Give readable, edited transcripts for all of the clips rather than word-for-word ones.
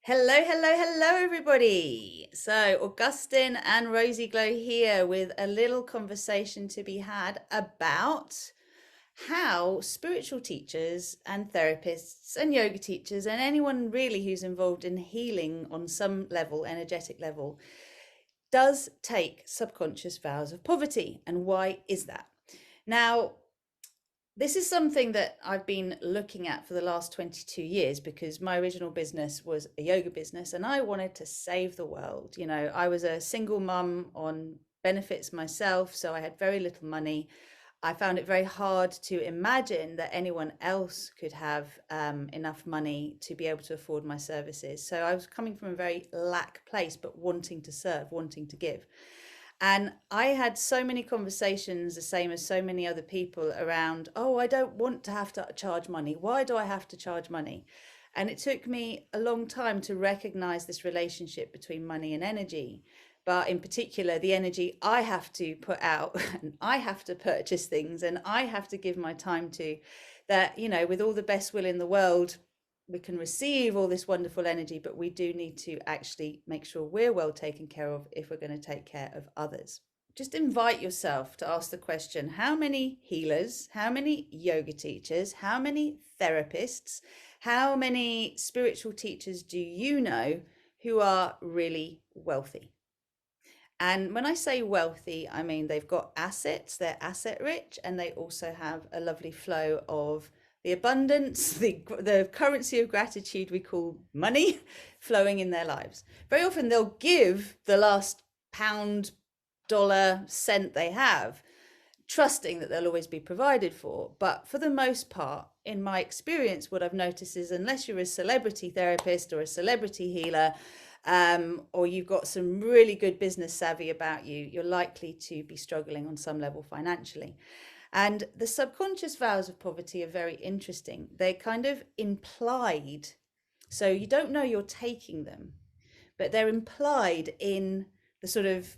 Hello, hello, hello, everybody. So, Augustine and Rosie Glow here with a little conversation to be had about how spiritual teachers and therapists and yoga teachers and anyone really who's involved in healing on some level, energetic level, does take subconscious vows of poverty. And why is that? Now, this is something that I've been looking at for the last 22 years because my original business was a yoga business and I wanted to save the world. You know, I was a single mum on benefits myself, so I had very little money. I found it very hard to imagine that anyone else could have enough money to be able to afford my services. So I was coming from a very lack place, but wanting to serve, wanting to give. And I had so many conversations, the same as so many other people, around, oh, I don't want to have to charge money. Why do I have to charge money? And it took me a long time to recognize this relationship between money and energy. But in particular, the energy I have to put out and I have to purchase things and I have to give my time to, that, you know, with all the best will in the world, we can receive all this wonderful energy, but we do need to actually make sure we're well taken care of if we're going to take care of others. Just invite yourself to ask the question, how many healers, how many yoga teachers, how many therapists, how many spiritual teachers do you know who are really wealthy? And when I say wealthy, I mean they've got assets, they're asset rich, and they also have a lovely flow of the abundance, the currency of gratitude we call money flowing in their lives. Very often they'll give the last pound, dollar, cent they have, trusting that they'll always be provided for. But for the most part, in my experience, what I've noticed is unless you're a celebrity therapist or a celebrity healer, or you've got some really good business savvy about you, you're likely to be struggling on some level financially. And the subconscious vows of poverty are very interesting. They're kind of implied. So you don't know you're taking them, but they're implied in the sort of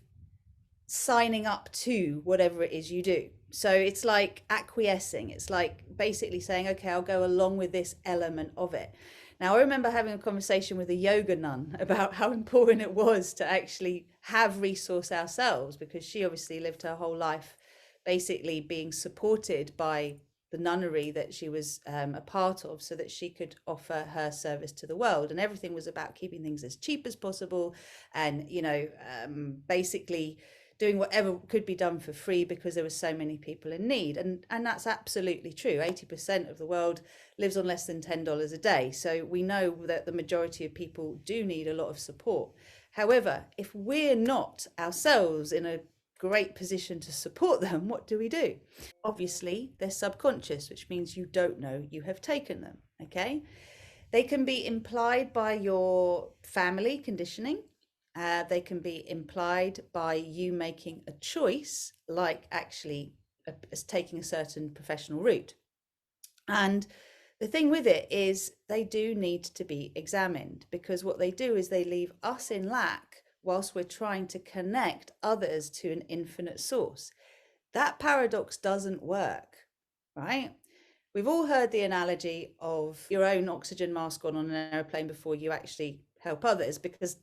signing up to whatever it is you do. So it's like acquiescing. It's like basically saying, okay, I'll go along with this element of it. Now, I remember having a conversation with a yoga nun about how important it was to actually have resource ourselves, because she obviously lived her whole life basically being supported by the nunnery that she was a part of, so that she could offer her service to the world. And everything was about keeping things as cheap as possible and, you know, basically doing whatever could be done for free because there were so many people in need. And that's absolutely true. 80% of the world lives on less than $10 a day. So we know that the majority of people do need a lot of support. However, if we're not ourselves in a great position to support them, what do we do? Obviously, they're subconscious, which means you don't know you have taken them. Okay. They can be implied by your family conditioning. They can be implied by you making a choice, like actually taking a certain professional route. And the thing with it is they do need to be examined, because what they do is they leave us in lack whilst we're trying to connect others to an infinite source. That paradox doesn't work, right? We've all heard the analogy of your own oxygen mask on an airplane before you actually help others, because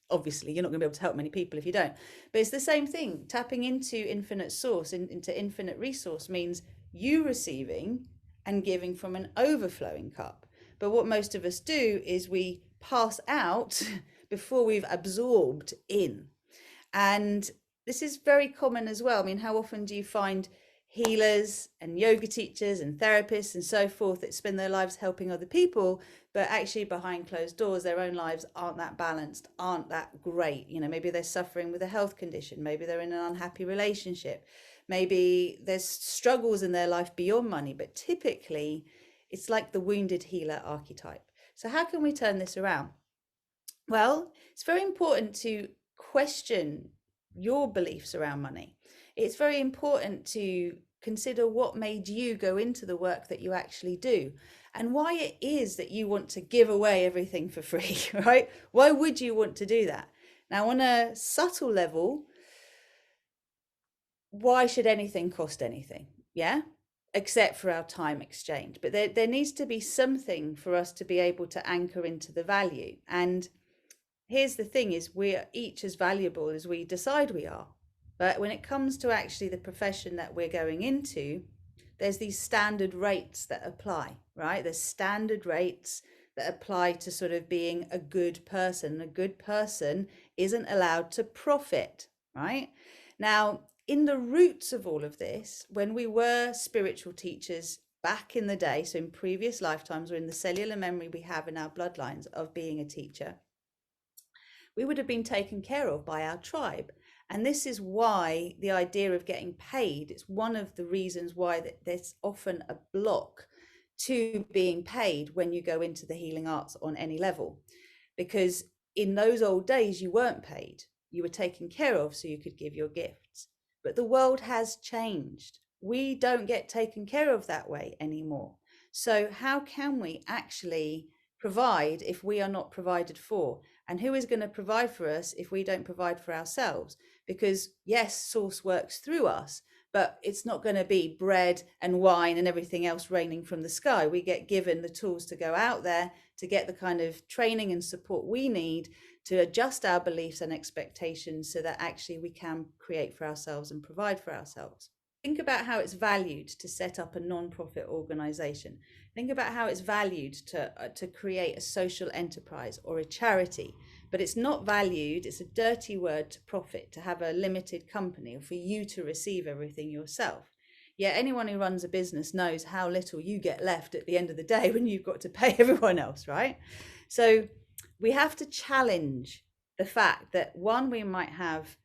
obviously you're not going to be able to help many people if you don't. But it's the same thing. Tapping into infinite source, into infinite resource, means you receiving and giving from an overflowing cup. But what most of us do is we pass out before we've absorbed in. And this is very common as well. I mean, how often do you find healers and yoga teachers and therapists and so forth that spend their lives helping other people, but actually behind closed doors, their own lives aren't that balanced, aren't that great? You know, maybe they're suffering with a health condition, maybe they're in an unhappy relationship, maybe there's struggles in their life beyond money, but typically it's like the wounded healer archetype. So how can we turn this around? Well, it's very important to question your beliefs around money. It's very important to consider what made you go into the work that you actually do and why it is that you want to give away everything for free, right? Why would you want to do that? Now, on a subtle level, why should anything cost anything? Yeah. except for our time exchange. But there needs to be something for us to be able to anchor into the value. And here's the thing is we're each as valuable as we decide we are. But when it comes to actually the profession that we're going into, there's these standard rates that apply, right? There's standard rates that apply to sort of being a good person. A good person isn't allowed to profit, right? Now, in the roots of all of this, when we were spiritual teachers back in the day, so in previous lifetimes or in the cellular memory we have in our bloodlines of being a teacher, we would have been taken care of by our tribe. And this is why the idea of getting paid, it's one of the reasons why there's often a block to being paid when you go into the healing arts on any level. Because in those old days, you weren't paid. You were taken care of so you could give your gifts. But the world has changed. We don't get taken care of that way anymore. So how can we actually provide if we are not provided for? And who is going to provide for us if we don't provide for ourselves? Because yes, source works through us, but it's not going to be bread and wine and everything else raining from the sky. We get given the tools to go out there to get the kind of training and support we need to adjust our beliefs and expectations so that actually we can create for ourselves and provide for ourselves. Think about how it's valued to set up a non-profit organization. Think about how it's valued to create a social enterprise or a charity. But it's not valued, it's a dirty word, to profit, to have a limited company or for you to receive everything yourself. Yet anyone who runs a business knows how little you get left at the end of the day when you've got to pay everyone else, right? So we have to challenge the fact that, one, we might have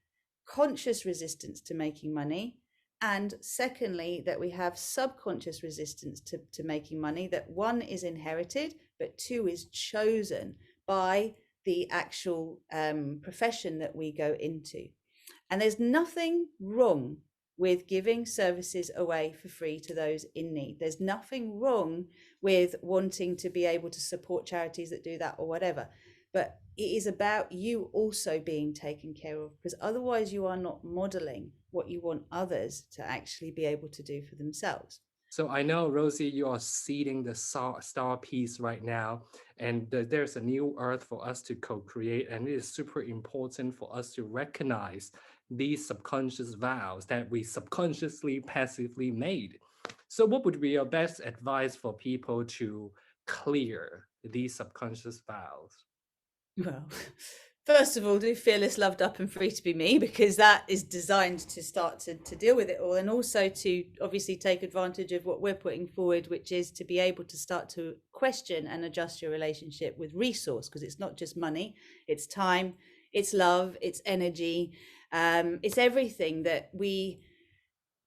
conscious resistance to making money, and secondly, that we have subconscious resistance to making money, that one is inherited, but two is chosen by the actual profession that we go into. And there's nothing wrong with giving services away for free to those in need. There's nothing wrong with wanting to be able to support charities that do that or whatever. But it is about you also being taken care of, because otherwise you are not modeling what you want others to actually be able to do for themselves. So I know, Rosie, you are seeding the star piece right now, and there's a new earth for us to co-create, and it is super important for us to recognize these subconscious vows that we subconsciously, passively made. So what would be your best advice for people to clear these subconscious vows? Well, first of all, do feel it's loved up and free to be me, because that is designed to start to deal with it all, and also to obviously take advantage of what we're putting forward, which is to be able to start to question and adjust your relationship with resource, because it's not just money, it's time, it's love, it's energy, it's everything that we.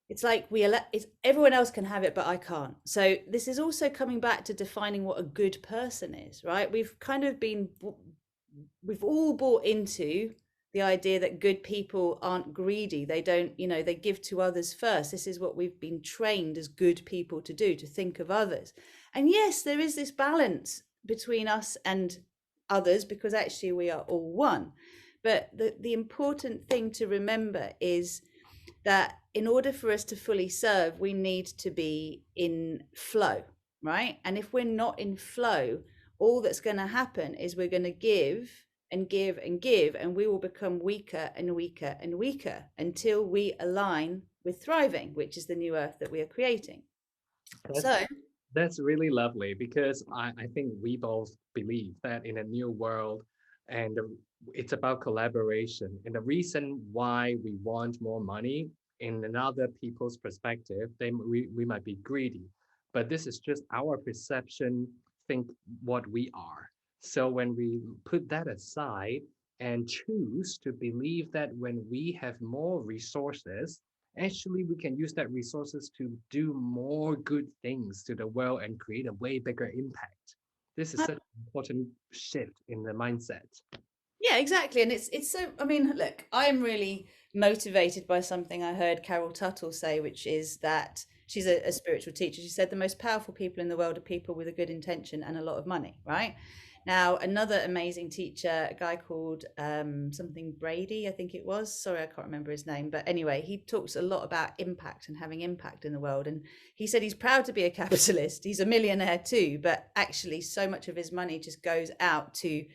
It's like it's everyone else can have it, but I can't. So this is also coming back to defining what a good person is, right? We've all bought into the idea that good people aren't greedy. They don't, they give to others first. This is what we've been trained as good people to do, to think of others. And yes, there is this balance between us and others, because actually we are all one. But the important thing to remember is that in order for us to fully serve, we need to be in flow, right? And if we're not in flow, all that's going to happen is we're going to give and give and give, and we will become weaker and weaker and weaker until we align with thriving, which is the new earth that we are creating. That's So, That's really lovely because I think we both believe that in a new world, and it's about collaboration. And the reason why we want more money in another people's perspective, we might be greedy, but this is just our perception, think what we are. So when we put that aside and choose to believe that when we have more resources, actually we can use that resources to do more good things to the world and create a way bigger impact. This is uh, such an important shift in the mindset. yeah, exactly. And it's so, I mean, look, I am really motivated by something I heard Carol Tuttle say, which is that she's a spiritual teacher. She said the most powerful people in the world are people with a good intention and a lot of money, right? Now, another amazing teacher, a guy called something Brady, I think it was. Sorry, I can't remember his name. But anyway, he talks a lot about impact and having impact in the world. And he said he's proud to be a capitalist. He's a millionaire too, but actually, so much of his money just goes out to,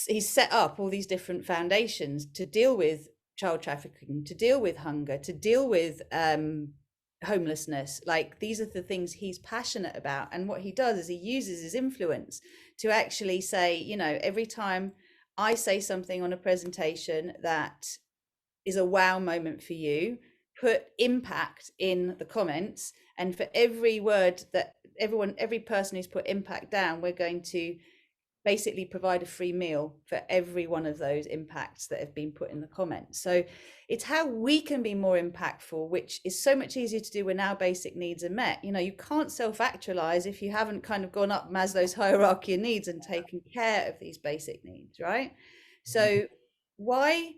he's set up all these different foundations to deal with child trafficking, to deal with hunger, to deal with homelessness. Like, these are the things he's passionate about. And what he does is he uses his influence to actually say, you know, every time I say something on a presentation that is a wow moment for you, put impact in the comments. And for every word that every person who's put impact down, we're going to basically provide a free meal for every one of those impacts that have been put in the comments. So it's how we can be more impactful, which is so much easier to do when our basic needs are met. You know, you can't self-actualize if you haven't kind of gone up Maslow's hierarchy of needs and taken care of these basic needs, right? So why,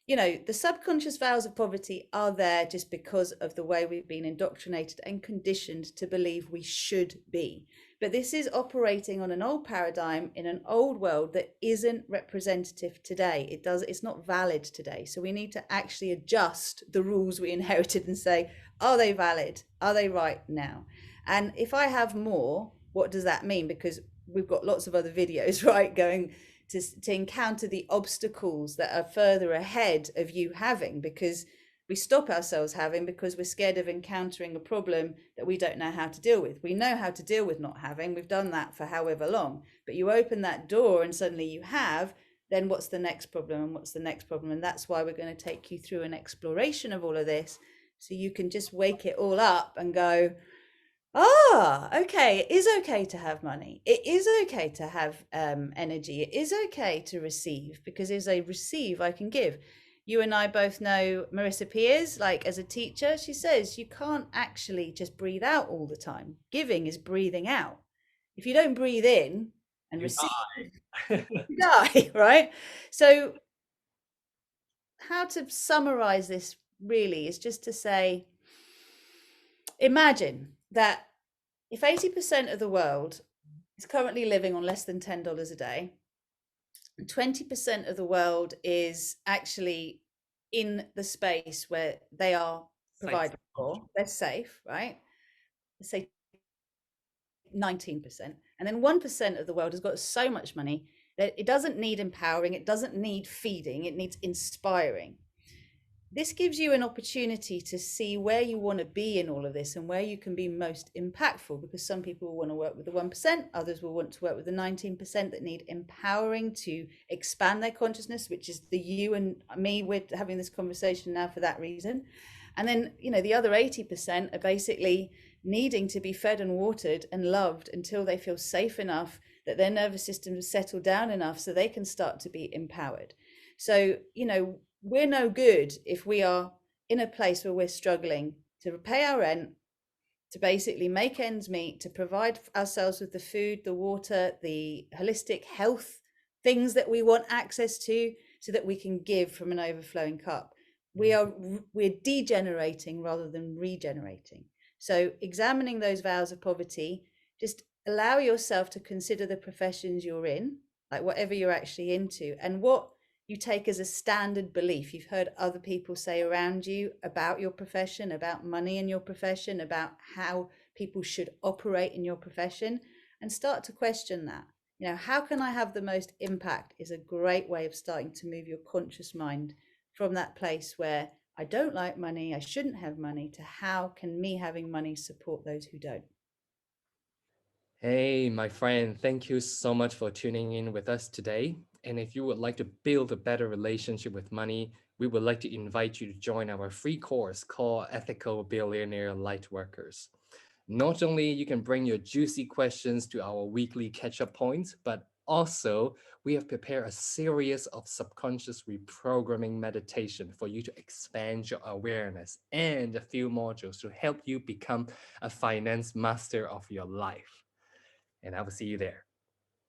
you know, the subconscious vows of poverty are there just because of the way we've been indoctrinated and conditioned to believe we should be. But this is operating on an old paradigm in an old world that isn't representative today. It's not valid today. So we need to actually adjust the rules we inherited and say, are they valid? Are they right now? And if I have more, what does that mean? Because we've got lots of other videos, right, going to encounter the obstacles that are further ahead of you having, because we stop ourselves having because we're scared of encountering a problem that we don't know how to deal with. We know how to deal with not having. We've done that for however long. But you open that door and suddenly you have, then what's the next problem and what's the next problem? And that's why we're going to take you through an exploration of all of this, so you can just wake it all up and go, okay, it is okay to have money. It is okay to have energy. It is okay to receive, because as I receive, I can give. You and I both know Marissa Peers, like, as a teacher, she says you can't actually just breathe out all the time. Giving is breathing out. If you don't breathe in and You receive, die. you die, right? So, how to summarize this really is just to say, imagine that if 80% of the world is currently living on less than $10 a day, 20% of the world is actually in the space where they are provided for, they're safe, right? Let's say 19%. And then 1% of the world has got so much money that it doesn't need empowering, it doesn't need feeding, it needs inspiring. This gives you an opportunity to see where you want to be in all of this and where you can be most impactful, because some people will want to work with the 1%, others will want to work with the 19% that need empowering to expand their consciousness, which is the you and me. We're having this conversation now for that reason. And then, you know, the other 80% are basically needing to be fed and watered and loved until they feel safe enough, that their nervous system has settled down enough so they can start to be empowered. So, you know, we're no good if we are in a place where we're struggling to pay our rent, to basically make ends meet, to provide ourselves with the food, the water, the holistic health things that we want access to, so that we can give from an overflowing cup. We're degenerating rather than regenerating. So examining those vows of poverty, just allow yourself to consider the professions you're in, like whatever you're actually into, and what you take as a standard belief you've heard other people say around you about your profession, about money in your profession, about how people should operate in your profession, and start to question that. You know, how can I have the most impact is a great way of starting to move your conscious mind from that place where I don't like money, I shouldn't have money, to how can me having money support those who don't. Hey, my friend, thank you so much for tuning in with us today. And if you would like to build a better relationship with money, we would like to invite you to join our free course called Ethical Billionaire Lightworkers. Not only you can bring your juicy questions to our weekly catch-up points, but also we have prepared a series of subconscious reprogramming meditation for you to expand your awareness, and a few modules to help you become a finance master of your life. And I will see you there.